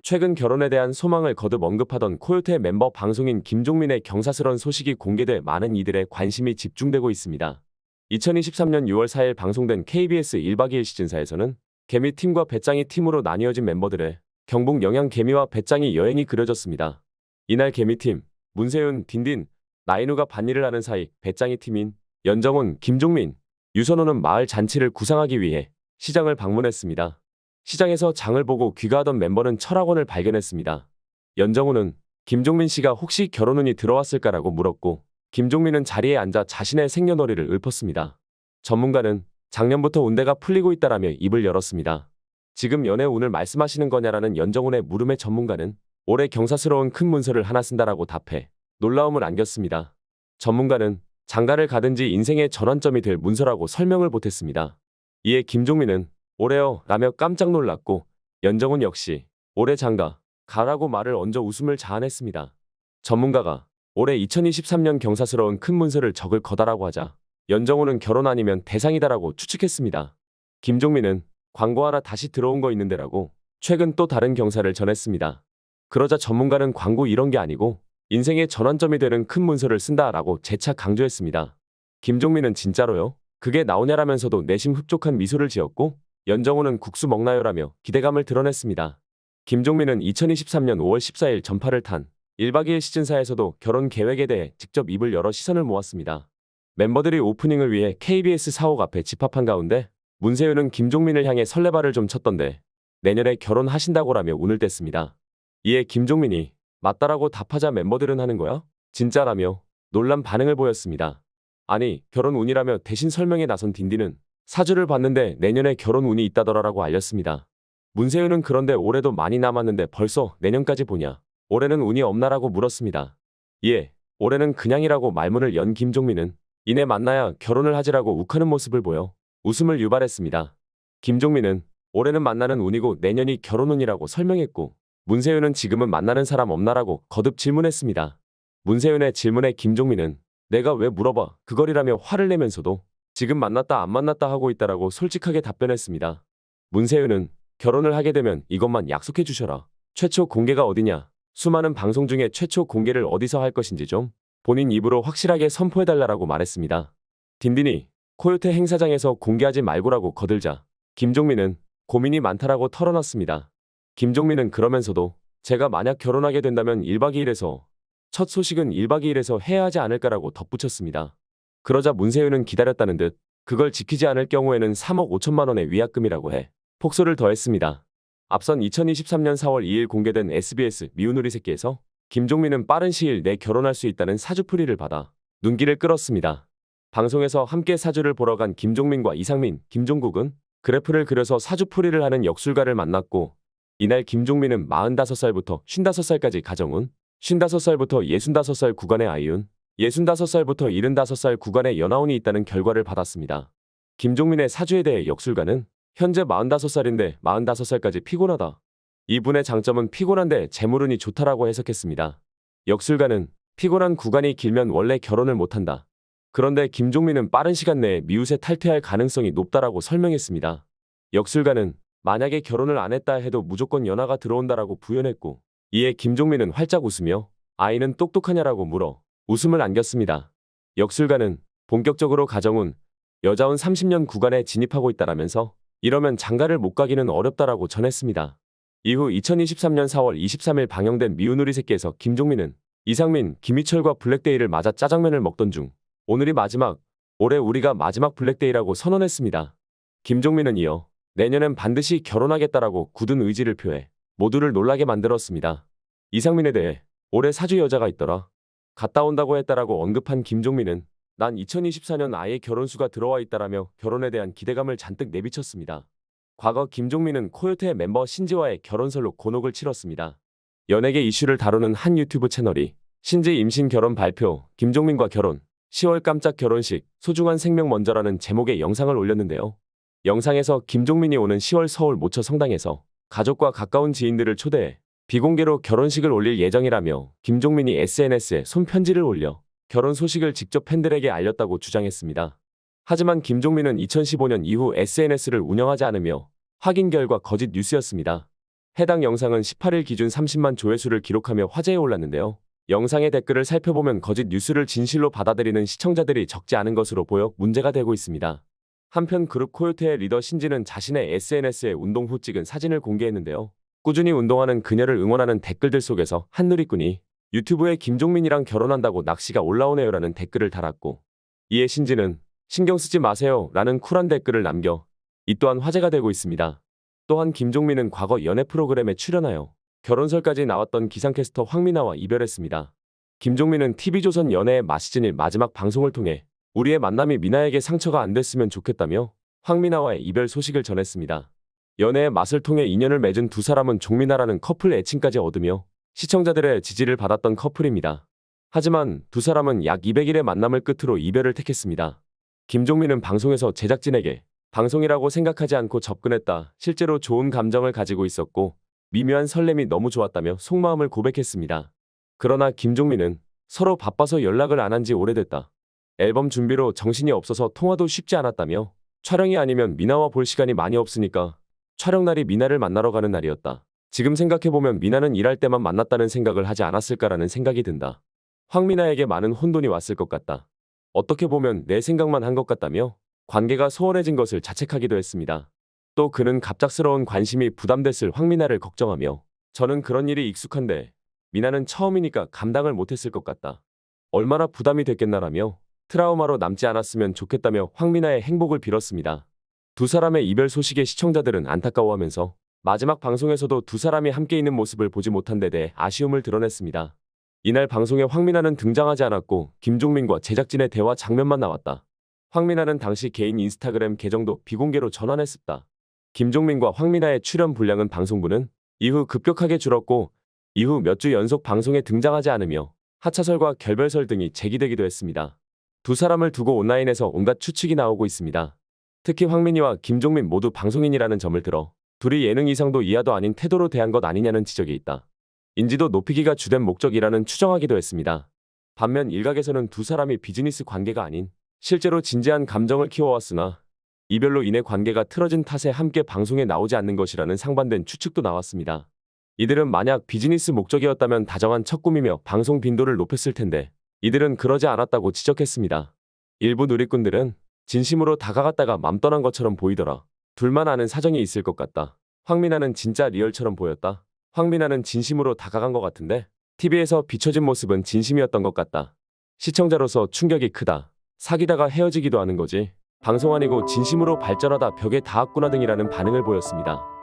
최근 결혼에 대한 소망을 거듭 언급하던 코요태 멤버 방송인 김종민의 경사스런 소식이 공개돼 많은 이들의 관심이 집중되고 있습니다. 2023년 6월 4일 방송된 KBS 1박 2일 시즌4에서는 개미팀과 배짱이 팀으로 나뉘어진 멤버들의 경북 영양 개미와 배짱이 여행이 그려졌습니다. 이날 개미팀, 문세윤, 딘딘, 나인우가 반일을 하는 사이 배짱이 팀인 연정훈, 김종민, 유선호는 마을 잔치를 구상하기 위해 시장을 방문했습니다. 시장에서 장을 보고 귀가하던 멤버는 철학원을 발견했습니다. 연정훈은 김종민 씨가 혹시 결혼운이 들어왔을까라고 물었고 김종민은 자리에 앉아 자신의 생년월일을 읊었습니다. 전문가는 작년부터 운대가 풀리고 있다라며 입을 열었습니다. 지금 연애운을 말씀하시는 거냐라는 연정훈의 물음에 전문가는 올해 경사스러운 큰 문서를 하나 쓴다라고 답해 놀라움을 안겼습니다. 전문가는 장가를 가든지 인생의 전환점이 될 문서라고 설명을 보탰습니다. 이에 김종민은 올해요 라며 깜짝 놀랐고 연정훈 역시 올해 장가 가라고 말을 얹어 웃음을 자아냈습니다. 전문가가 올해 2023년 경사스러운 큰 문서를 적을 거다라고 하자 연정훈은 결혼 아니면 대상이다라고 추측했습니다. 김종민은 광고하러 다시 들어온 거 있는데라고 최근 또 다른 경사를 전했습니다. 그러자 전문가는 광고 이런 게 아니고 인생의 전환점이 되는 큰 문서를 쓴다라고 재차 강조했습니다. 김종민은 진짜로요? 그게 나오냐라면서도 내심 흡족한 미소를 지었고 연정훈은 국수 먹나요라며 기대감을 드러냈습니다. 김종민은 2023년 5월 14일 전파를 탄 1박 2일 시즌4에서도 결혼 계획에 대해 직접 입을 열어 시선을 모았습니다. 멤버들이 오프닝을 위해 KBS 사옥 앞에 집합한 가운데 문세윤은 김종민을 향해 설레발을 좀 쳤던데 내년에 결혼하신다고라며 운을 뗐습니다. 이에 김종민이 맞다라고 답하자 멤버들은 하는 거야? 진짜라며 놀란 반응을 보였습니다. 아니 결혼 운이라며 대신 설명에 나선 딘딘은 사주를 봤는데 내년에 결혼 운이 있다더라라고 알렸습니다. 문세윤은 그런데 올해도 많이 남았는데 벌써 내년까지 보냐? 올해는 운이 없나라고 물었습니다. 이에 올해는 그냥이라고 말문을 연 김종민은 이내 만나야 결혼을 하지라고 욱하는 모습을 보여 웃음을 유발했습니다. 김종민은 올해는 만나는 운이고 내년이 결혼 운이라고 설명했고 문세윤은 지금은 만나는 사람 없나라고 거듭 질문했습니다. 문세윤의 질문에 김종민은 내가 왜 물어봐 그거리라며 화를 내면서도 지금 만났다 안 만났다 하고 있다라고 솔직하게 답변했습니다. 문세윤은 결혼을 하게 되면 이것만 약속해 주셔라. 최초 공개가 어디냐? 수많은 방송 중에 최초 공개를 어디서 할 것인지 좀 본인 입으로 확실하게 선포해달라고 말했습니다. 딘딘이 코요태 행사장에서 공개하지 말고라고 거들자 김종민은 고민이 많다라고 털어놨습니다. 김종민은 그러면서도 제가 만약 결혼하게 된다면 1박 2일에서 첫 소식은 1박 2일에서 해야 하지 않을까라고 덧붙였습니다. 그러자 문세윤은 기다렸다는 듯 그걸 지키지 않을 경우에는 3억 5천만 원의 위약금이라고 해 폭소를 더했습니다. 앞선 2023년 4월 2일 공개된 SBS 미운 우리 새끼에서 김종민은 빠른 시일 내 결혼할 수 있다는 사주풀이를 받아 눈길을 끌었습니다. 방송에서 함께 사주를 보러 간 김종민과 이상민, 김종국은 그래프를 그려서 사주풀이를 하는 역술가를 만났고 이날 김종민은 45살부터 55살까지 가정운, 55살부터 65살 구간의 아이운, 65살부터 75살 구간의 연하운이 있다는 결과를 받았습니다. 김종민의 사주에 대해 역술가는 현재 45살인데 45살까지 피곤하다. 이분의 장점은 피곤한데 재물운이 좋다라고 해석했습니다. 역술가는 피곤한 구간이 길면 원래 결혼을 못한다. 그런데 김종민은 빠른 시간 내에 미웃에 탈퇴할 가능성이 높다라고 설명했습니다. 역술가는 만약에 결혼을 안 했다 해도 무조건 연하가 들어온다라고 부연했고 이에 김종민은 활짝 웃으며 아이는 똑똑하냐라고 물어 웃음을 안겼습니다. 역술가는 본격적으로 가정운, 여자운 30년 구간에 진입하고 있다라면서 이러면 장가를 못 가기는 어렵다라고 전했습니다. 이후 2023년 4월 23일 방영된 미운 우리 새끼에서 김종민은 이상민, 김희철과 블랙데이를 맞아 짜장면을 먹던 중 오늘이 마지막, 올해 우리가 마지막 블랙데이라고 선언했습니다. 김종민은 이어 내년엔 반드시 결혼하겠다라고 굳은 의지를 표해 모두를 놀라게 만들었습니다. 이상민에 대해 올해 사주 여자가 있더라. 갔다 온다고 했다라고 언급한 김종민은 난 2024년 아예 결혼수가 들어와 있다라며 결혼에 대한 기대감을 잔뜩 내비쳤습니다. 과거 김종민은 코요태 멤버 신지와의 결혼설로 곤혹을 치렀습니다. 연예계 이슈를 다루는 한 유튜브 채널이 신지 임신 결혼 발표, 김종민과 결혼, 10월 깜짝 결혼식, 소중한 생명 먼저라는 제목의 영상을 올렸는데요. 영상에서 김종민이 오는 10월 서울 모처 성당에서 가족과 가까운 지인들을 초대해 비공개로 결혼식을 올릴 예정이라며 김종민이 SNS에 손편지를 올려 결혼 소식을 직접 팬들에게 알렸다고 주장했습니다. 하지만 김종민은 2015년 이후 SNS를 운영하지 않으며 확인 결과 거짓 뉴스였습니다. 해당 영상은 18일 기준 30만 조회수를 기록하며 화제에 올랐는데요. 영상의 댓글을 살펴보면 거짓 뉴스를 진실로 받아들이는 시청자들이 적지 않은 것으로 보여 문제가 되고 있습니다. 한편 그룹 코요테의 리더 신지는 자신의 SNS에 운동 후 찍은 사진을 공개했는데요. 꾸준히 운동하는 그녀를 응원하는 댓글들 속에서 한 누리꾼이 유튜브에 김종민이랑 결혼한다고 낚시가 올라오네요라는 댓글을 달았고, 이에 신지는 신경 쓰지 마세요 라는 쿨한 댓글을 남겨 이 또한 화제가 되고 있습니다. 또한 김종민은 과거 연애 프로그램에 출연하여 결혼설까지 나왔던 기상캐스터 황미나와 이별했습니다. 김종민은 TV조선 연애의 마시즌일 마지막 방송을 통해 우리의 만남이 미나에게 상처가 안 됐으면 좋겠다며 황미나와의 이별 소식을 전했습니다. 연애의 맛을 통해 인연을 맺은 두 사람은 종미나라는 커플 애칭까지 얻으며 시청자들의 지지를 받았던 커플입니다. 하지만 두 사람은 약 200일의 만남을 끝으로 이별을 택했습니다. 김종민은 방송에서 제작진에게 방송이라고 생각하지 않고 접근했다. 실제로 좋은 감정을 가지고 있었고 미묘한 설렘이 너무 좋았다며 속마음을 고백했습니다. 그러나 김종민은 서로 바빠서 연락을 안 한 지 오래됐다. 앨범 준비로 정신이 없어서 통화도 쉽지 않았다며 촬영이 아니면 미나와 볼 시간이 많이 없으니까 촬영 날이 미나를 만나러 가는 날이었다. 지금 생각해보면 미나는 일할 때만 만났다는 생각을 하지 않았을까라는 생각이 든다. 황미나에게 많은 혼돈이 왔을 것 같다. 어떻게 보면 내 생각만 한 것 같다며 관계가 소원해진 것을 자책하기도 했습니다. 또 그는 갑작스러운 관심이 부담됐을 황미나를 걱정하며 저는 그런 일이 익숙한데 미나는 처음이니까 감당을 못했을 것 같다. 얼마나 부담이 됐겠나라며 트라우마로 남지 않았으면 좋겠다며 황미나의 행복을 빌었습니다. 두 사람의 이별 소식에 시청자들은 안타까워하면서 마지막 방송에서도 두 사람이 함께 있는 모습을 보지 못한 데 대해 아쉬움을 드러냈습니다. 이날 방송에 황미나는 등장하지 않았고 김종민과 제작진의 대화 장면만 나왔다. 황미나는 당시 개인 인스타그램 계정도 비공개로 전환했습니다. 김종민과 황미나의 출연 분량은 방송부는 이후 급격하게 줄었고 이후 몇 주 연속 방송에 등장하지 않으며 하차설과 결별설 등이 제기되기도 했습니다. 두 사람을 두고 온라인에서 온갖 추측이 나오고 있습니다. 특히 황민희와 김종민 모두 방송인이라는 점을 들어 둘이 예능 이상도 이하도 아닌 태도로 대한 것 아니냐는 지적이 있다. 인지도 높이기가 주된 목적이라는 추정하기도 했습니다. 반면 일각에서는 두 사람이 비즈니스 관계가 아닌 실제로 진지한 감정을 키워왔으나 이별로 인해 관계가 틀어진 탓에 함께 방송에 나오지 않는 것이라는 상반된 추측도 나왔습니다. 이들은 만약 비즈니스 목적이었다면 다정한 첫 꿈이며 방송 빈도를 높였을 텐데 이들은 그러지 않았다고 지적했습니다. 일부 누리꾼들은 진심으로 다가갔다가 맘 떠난 것처럼 보이더라. 둘만 아는 사정이 있을 것 같다. 황미나는 진짜 리얼처럼 보였다. 황미나는 진심으로 다가간 것 같은데 TV에서 비춰진 모습은 진심이었던 것 같다. 시청자로서 충격이 크다. 사귀다가 헤어지기도 하는 거지. 방송 아니고 진심으로 발전하다 벽에 닿았구나 등이라는 반응을 보였습니다.